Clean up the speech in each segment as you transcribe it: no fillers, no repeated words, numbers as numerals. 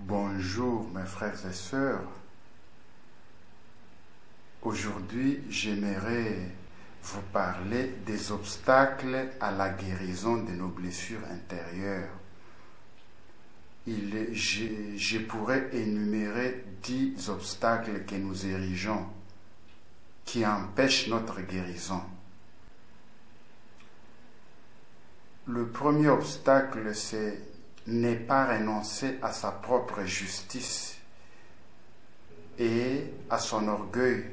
Bonjour mes frères et sœurs. Aujourd'hui, j'aimerais vous parler des obstacles à la guérison de nos blessures intérieures. Je pourrais énumérer 10 obstacles que nous érigeons qui empêchent notre guérison. Le premier obstacle, c'est ne pas renoncer à sa propre justice et à son orgueil.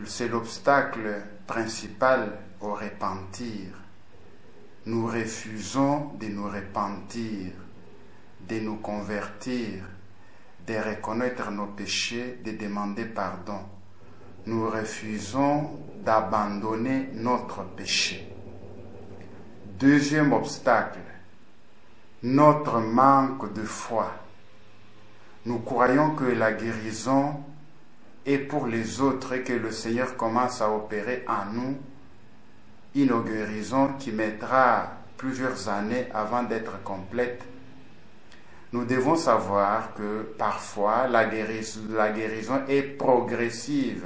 C'est l'obstacle principal au repentir. Nous refusons de nous repentir, de nous convertir, de reconnaître nos péchés, de demander pardon. Nous refusons d'abandonner notre péché. Deuxième obstacle, notre manque de foi. Nous croyons que la guérison est pour les autres et que le Seigneur commence à opérer en nous une guérison qui mettra plusieurs années avant d'être complète. Nous devons savoir que parfois la guérison est progressive.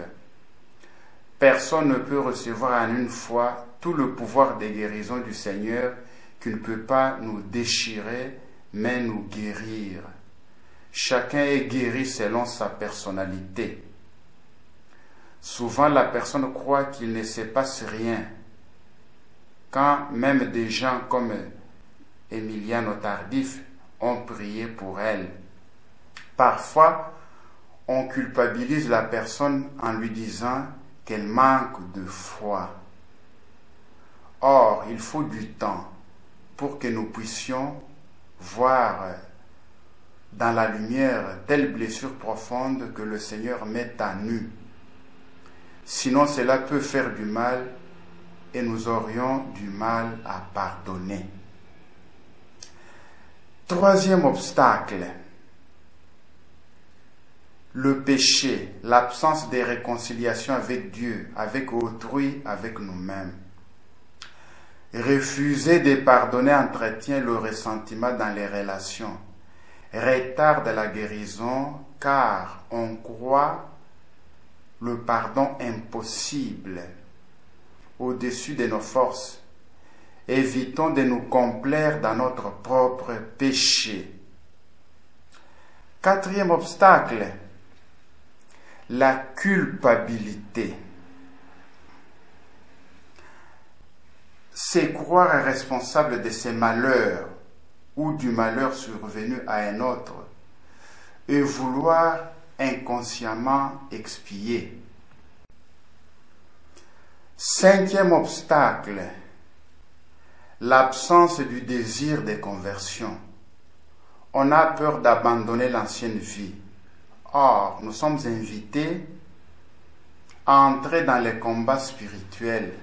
Personne ne peut recevoir en une fois tout le pouvoir de guérison du Seigneur qui ne peut pas nous déchirer, mais nous guérir. Chacun est guéri selon sa personnalité. Souvent, la personne croit qu'il ne se passe rien, quand même des gens comme Emiliano Tardif ont prié pour elle. Parfois, on culpabilise la personne en lui disant qu'elle manque de foi. Or, il faut du temps pour que nous puissions voir dans la lumière telle blessure profonde que le Seigneur met à nu. Sinon, cela peut faire du mal et nous aurions du mal à pardonner. Troisième obstacle, le péché, l'absence de réconciliation avec Dieu, avec autrui, avec nous-mêmes. Refuser de pardonner entretient le ressentiment dans les relations, retarde la guérison car on croit le pardon impossible, au-dessus de nos forces. Évitons de nous complaire dans notre propre péché. Quatrième obstacle, la culpabilité. C'est croire responsable de ses malheurs ou du malheur survenu à un autre et vouloir inconsciemment expier. Cinquième obstacle, l'absence du désir de conversion. On a peur d'abandonner l'ancienne vie. Or, nous sommes invités à entrer dans les combats spirituels,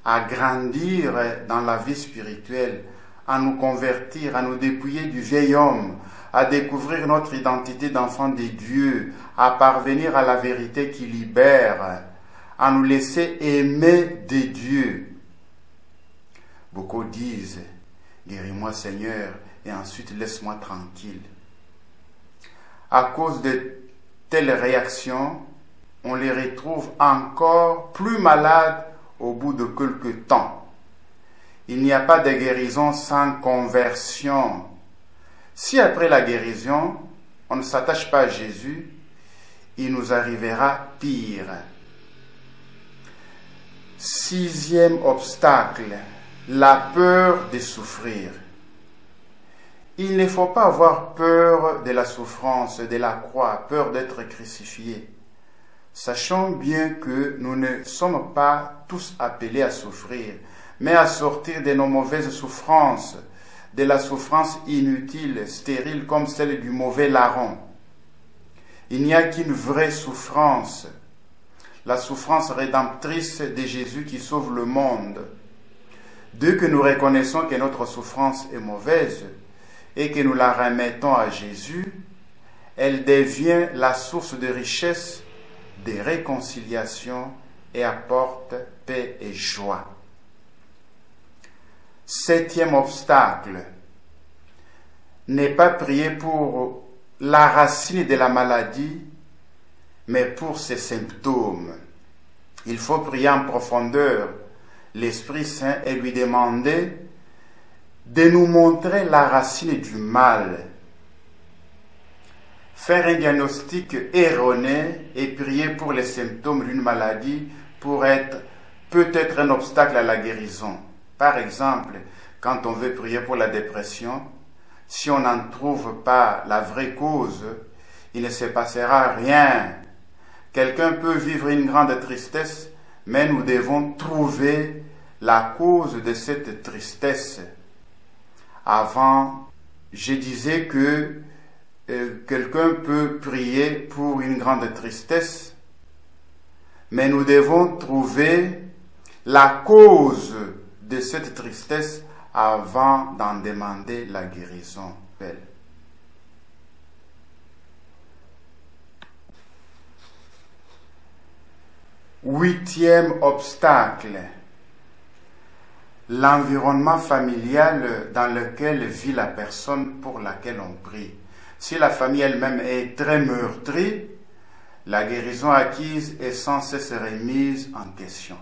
à grandir dans la vie spirituelle, à nous convertir, à nous dépouiller du vieil homme, à découvrir notre identité d'enfant de Dieu, à parvenir à la vérité qui libère, à nous laisser aimer de Dieu. Beaucoup disent, guéris-moi Seigneur, et ensuite laisse-moi tranquille. À cause de telles réactions, on les retrouve encore plus malades au bout de quelque temps. Il n'y a pas de guérison sans conversion. Si après la guérison, on ne s'attache pas à Jésus, il nous arrivera pire. Sixième obstacle, la peur de souffrir. Il ne faut pas avoir peur de la souffrance, de la croix, peur d'être crucifié. Sachons bien que nous ne sommes pas tous appelés à souffrir, mais à sortir de nos mauvaises souffrances, de la souffrance inutile, stérile comme celle du mauvais larron. Il n'y a qu'une vraie souffrance, la souffrance rédemptrice de Jésus qui sauve le monde. Dès que nous reconnaissons que notre souffrance est mauvaise et que nous la remettons à Jésus, elle devient la source de richesse, de réconciliation et apporte paix et joie. Septième obstacle, n'est pas prier pour la racine de la maladie, mais pour ses symptômes. Il faut prier en profondeur l'Esprit Saint et lui demander de nous montrer la racine du mal. Faire un diagnostic erroné et prier pour les symptômes d'une maladie peut être un obstacle à la guérison. Par exemple, quand on veut prier pour la dépression, si on n'en trouve pas la vraie cause, il ne se passera rien. Quelqu'un peut vivre une grande tristesse, mais nous devons trouver la cause de cette tristesse. Avant, je disais que quelqu'un peut prier pour une grande tristesse, mais nous devons trouver la cause de cette tristesse avant d'en demander la guérison. Belle. Huitième obstacle, l'environnement familial dans lequel vit la personne pour laquelle on prie. Si la famille elle-même est très meurtrie, la guérison acquise est sans cesse remise en question.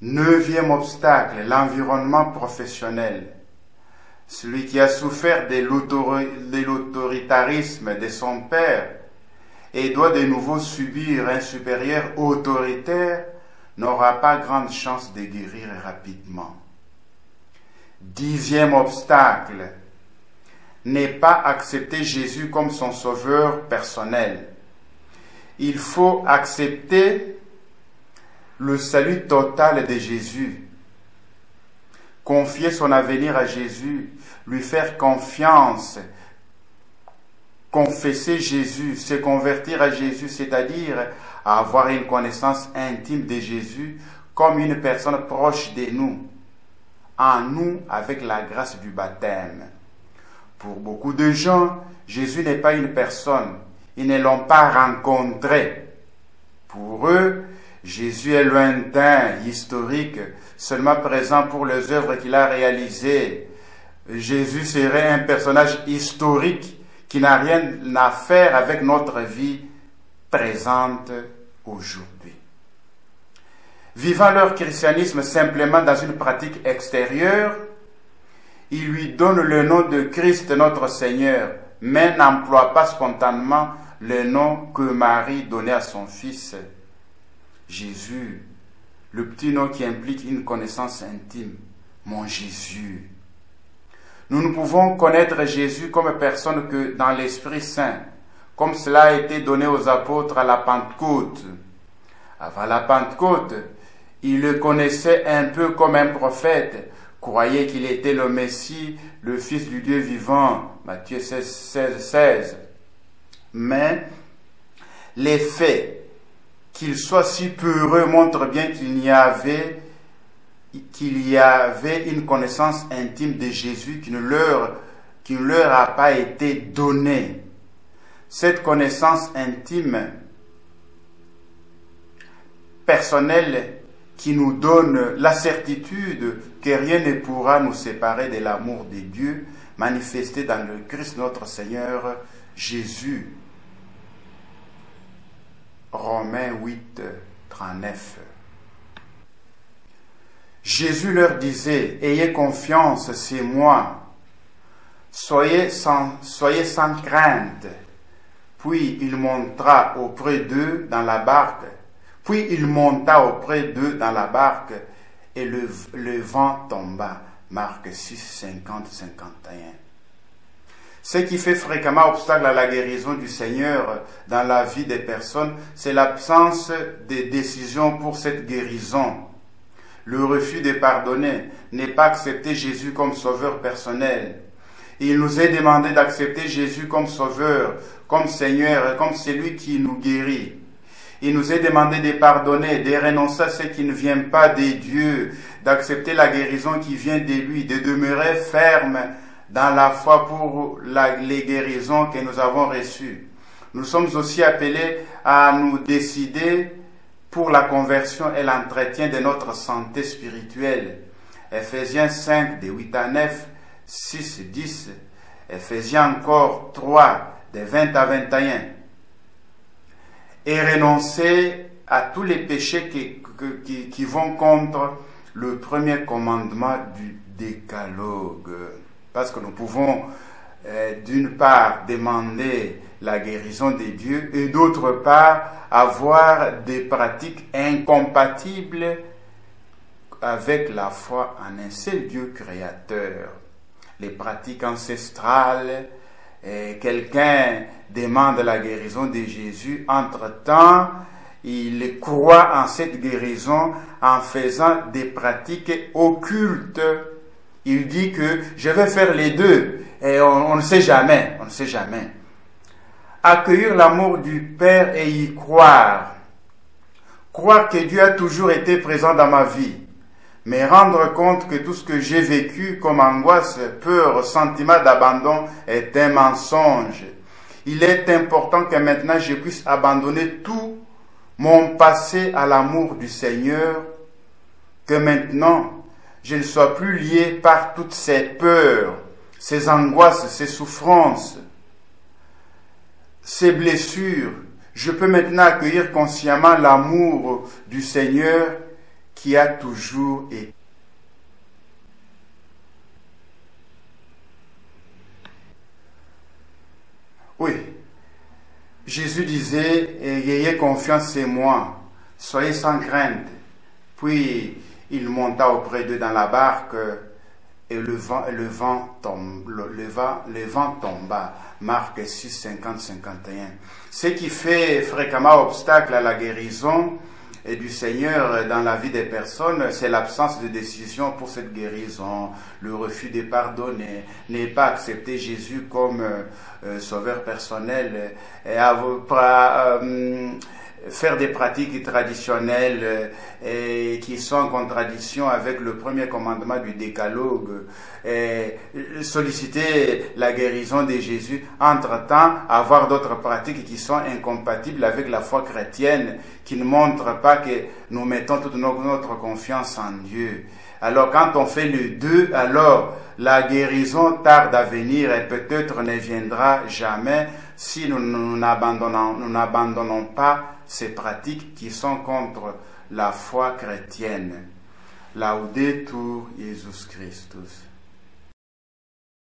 Neuvième obstacle, l'environnement professionnel. Celui qui a souffert de l'autoritarisme de son père et doit de nouveau subir un supérieur autoritaire n'aura pas grande chance de guérir rapidement. Dixième obstacle, n'est pas accepter Jésus comme son sauveur personnel. Il faut accepter le salut total de Jésus, confier son avenir à Jésus, lui faire confiance, confesser Jésus, se convertir à Jésus, c'est-à-dire avoir une connaissance intime de Jésus comme une personne proche de nous, en nous avec la grâce du baptême. Pour beaucoup de gens, Jésus n'est pas une personne. Ils ne l'ont pas rencontré. Pour eux, Jésus est lointain, historique, seulement présent pour les œuvres qu'il a réalisées. Jésus serait un personnage historique qui n'a rien à faire avec notre vie présente aujourd'hui. Vivant leur christianisme simplement dans une pratique extérieure, ils lui donnent le nom de Christ notre Seigneur, mais n'emploient pas spontanément le nom que Marie donnait à son fils, Jésus, le petit nom qui implique une connaissance intime, mon Jésus. Nous ne pouvons connaître Jésus comme personne que dans l'Esprit Saint, comme cela a été donné aux apôtres à la Pentecôte. Avant la Pentecôte, ils le connaissaient un peu comme un prophète, croyaient qu'il était le Messie, le Fils du Dieu vivant, Matthieu 16. Mais les faits, qu'ils soient si peureux, montrent bien qu'il y avait une connaissance intime de Jésus qui ne leur a pas été donnée. Cette connaissance intime, personnelle, qui nous donne la certitude que rien ne pourra nous séparer de l'amour de Dieu manifesté dans le Christ notre Seigneur Jésus. Romains 8, 39. Jésus leur disait, « Ayez confiance, c'est moi. Soyez sans crainte. » Puis il monta auprès d'eux dans la barque. Et le vent tomba. Marc 6, 50, 51. Ce qui fait fréquemment obstacle à la guérison du Seigneur dans la vie des personnes, c'est l'absence de décision pour cette guérison. Le refus de pardonner, n'est pas accepter Jésus comme sauveur personnel. Il nous est demandé d'accepter Jésus comme sauveur, comme Seigneur, comme celui qui nous guérit. Il nous est demandé de pardonner, de renoncer à ce qui ne vient pas de Dieu, d'accepter la guérison qui vient de lui, de demeurer ferme dans la foi pour les guérisons que nous avons reçues. Nous sommes aussi appelés à nous décider pour la conversion et l'entretien de notre santé spirituelle. Ephésiens 5, de 8 à 9, 6, 10. Ephésiens encore 3, des 20 à 21. Et renoncer à tous les péchés qui vont contre le premier commandement du décalogue. Parce que nous pouvons d'une part demander la guérison des dieux et d'autre part avoir des pratiques incompatibles avec la foi en un seul Dieu créateur. Les pratiques ancestrales, quelqu'un demande la guérison de Jésus, entre-temps, il croit en cette guérison en faisant des pratiques occultes. Il dit que je vais faire les deux, et on ne sait jamais, on ne sait jamais. Accueillir l'amour du Père et y croire. Croire que Dieu a toujours été présent dans ma vie. Mais rendre compte que tout ce que j'ai vécu comme angoisse, peur, sentiment d'abandon est un mensonge. Il est important que maintenant je puisse abandonner tout mon passé à l'amour du Seigneur, que maintenant je ne sois plus lié par toutes ces peurs, ces angoisses, ces souffrances, ces blessures. Je peux maintenant accueillir consciemment l'amour du Seigneur qui a toujours été. Oui, Jésus disait, ayez confiance en moi, soyez sans crainte. Puis il monta auprès d'eux dans la barque et le vent tomba. Marc 6, 50, 51. Ce qui fait fréquemment obstacle à la guérison et du Seigneur dans la vie des personnes, c'est l'absence de décision pour cette guérison, le refus de pardonner, ne pas accepter Jésus comme sauveur personnel, et faire des pratiques traditionnelles et qui sont en contradiction avec le premier commandement du décalogue, et solliciter la guérison de Jésus, entre-temps avoir d'autres pratiques qui sont incompatibles avec la foi chrétienne, qui ne montrent pas que nous mettons toute notre confiance en Dieu. Alors quand on fait les deux, alors la guérison tarde à venir et peut-être ne viendra jamais si nous n'abandonnons pas ces pratiques qui sont contre la foi chrétienne. Laudetur Jesus Christus.